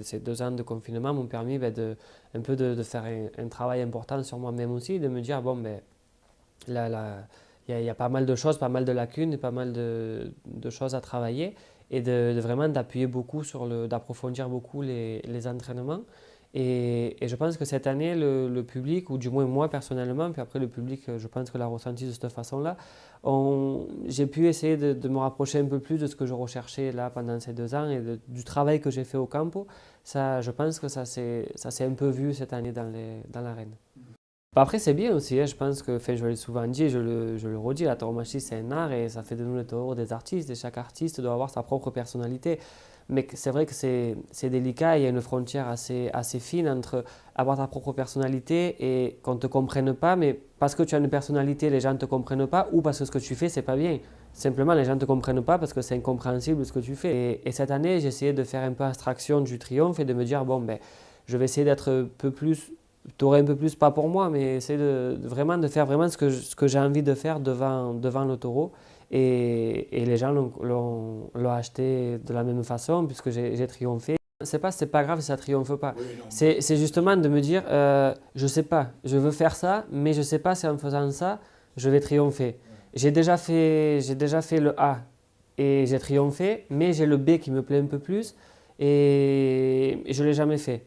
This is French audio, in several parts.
Ces 2 ans de confinement m'ont permis un peu de faire un travail important sur moi-même aussi, de me dire, bon, là, il y a pas mal de choses, pas mal de lacunes et pas mal de choses à travailler et vraiment d'appuyer beaucoup d'approfondir beaucoup les entraînements. Et je pense que cette année, le public, ou du moins moi personnellement, puis après le public, je pense que l'a ressenti de cette façon-là, j'ai pu essayer de me rapprocher un peu plus de ce que je recherchais là pendant ces 2 ans et du travail que j'ai fait au campo. Ça, je pense que ça s'est un peu vu cette année dans l'arène. Bah, après, c'est bien aussi, hein, je pense que, enfin, je l'ai souvent dit, je le redis, la tauromachie c'est un art et ça fait de nous les taureaux des artistes et chaque artiste doit avoir sa propre personnalité. Mais c'est vrai que c'est délicat, il y a une frontière assez fine entre avoir ta propre personnalité et qu'on ne te comprenne pas, mais parce que tu as une personnalité, les gens ne te comprennent pas, ou parce que ce que tu fais, c'est pas bien. Simplement, les gens ne te comprennent pas parce que c'est incompréhensible ce que tu fais. Et cette année, j'ai essayé de faire un peu abstraction du triomphe et de me dire, bon, je vais essayer d'être un peu plus, t'aurais un peu plus, pas pour moi, mais essayer vraiment de faire vraiment ce que j'ai envie de faire devant le taureau. Et les gens l'ont acheté de la même façon puisque j'ai triomphé. C'est pas grave si ça triomphe pas. Oui, non. C'est justement de me dire, je sais pas, je veux faire ça, mais je sais pas si en faisant ça, je vais triompher. Ouais. J'ai déjà fait le A et j'ai triomphé, mais j'ai le B qui me plaît un peu plus et je l'ai jamais fait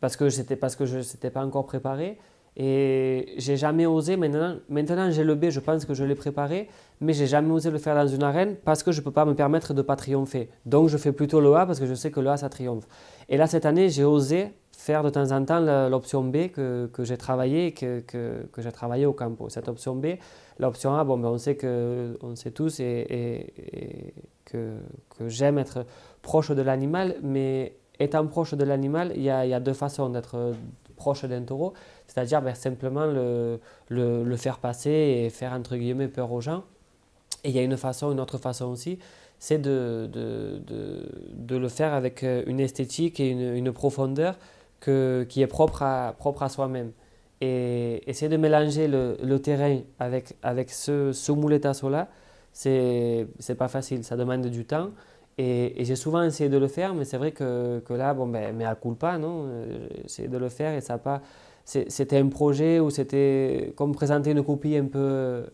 parce que je n'étais pas encore préparé et j'ai jamais osé. Maintenant j'ai le B, je pense que je l'ai préparé, mais j'ai jamais osé le faire dans une arène parce que je peux pas me permettre de pas triompher. Donc je fais plutôt le A parce que je sais que le A ça triomphe. Et là cette année j'ai osé faire de temps en temps l'option B que j'ai travaillé que j'ai travaillé au campo. Cette option B, l'option A, bon, on sait tous et que j'aime être proche de l'animal, mais étant proche de l'animal, il y a 2 façons d'être proche d'un taureau, c'est-à-dire simplement le faire passer et faire entre guillemets peur aux gens. Et il y a une autre façon aussi, c'est de le faire avec une esthétique et une profondeur qui est propre à soi-même. Et essayer de mélanger le terrain avec ce mouletasso-là, c'est pas facile, ça demande du temps. Et j'ai souvent essayé de le faire, mais c'est vrai que là, bon, mais à culpa, non? J'ai essayé de le faire et ça a pas. C'était un projet où c'était comme présenter une copie un peu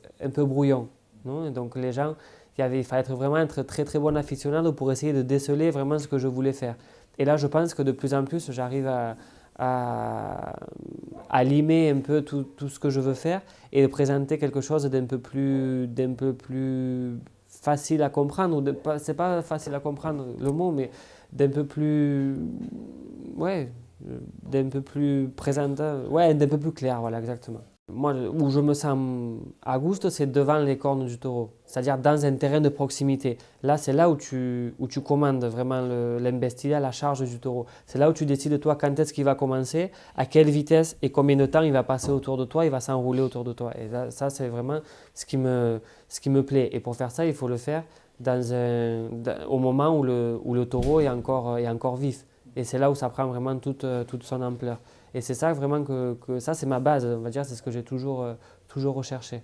brouillon. Non? Et donc les gens, il fallait vraiment être très très bon aficionado pour essayer de déceler vraiment ce que je voulais faire. Et là, je pense que de plus en plus, j'arrive à, à limer un peu tout ce que je veux faire et de présenter quelque chose d'un peu plus facile à comprendre. C'est pas facile à comprendre le mot, mais d'un peu plus, ouais, d'un peu plus présentant, ouais, d'un peu plus clair, voilà, exactement. Moi, où je me sens à gusto, c'est devant les cornes du taureau, c'est-à-dire dans un terrain de proximité. Là, c'est là où tu commandes vraiment l'investida, la charge du taureau. C'est là où tu décides, toi, quand est-ce qu'il va commencer, à quelle vitesse et combien de temps il va passer autour de toi, il va s'enrouler autour de toi. Et là, ça, c'est vraiment ce qui me plaît. Et pour faire ça, il faut le faire au moment où le taureau est encore vif. Et c'est là où ça prend vraiment toute son ampleur. Et c'est ça vraiment que ça, c'est ma base, on va dire, c'est ce que j'ai toujours recherché.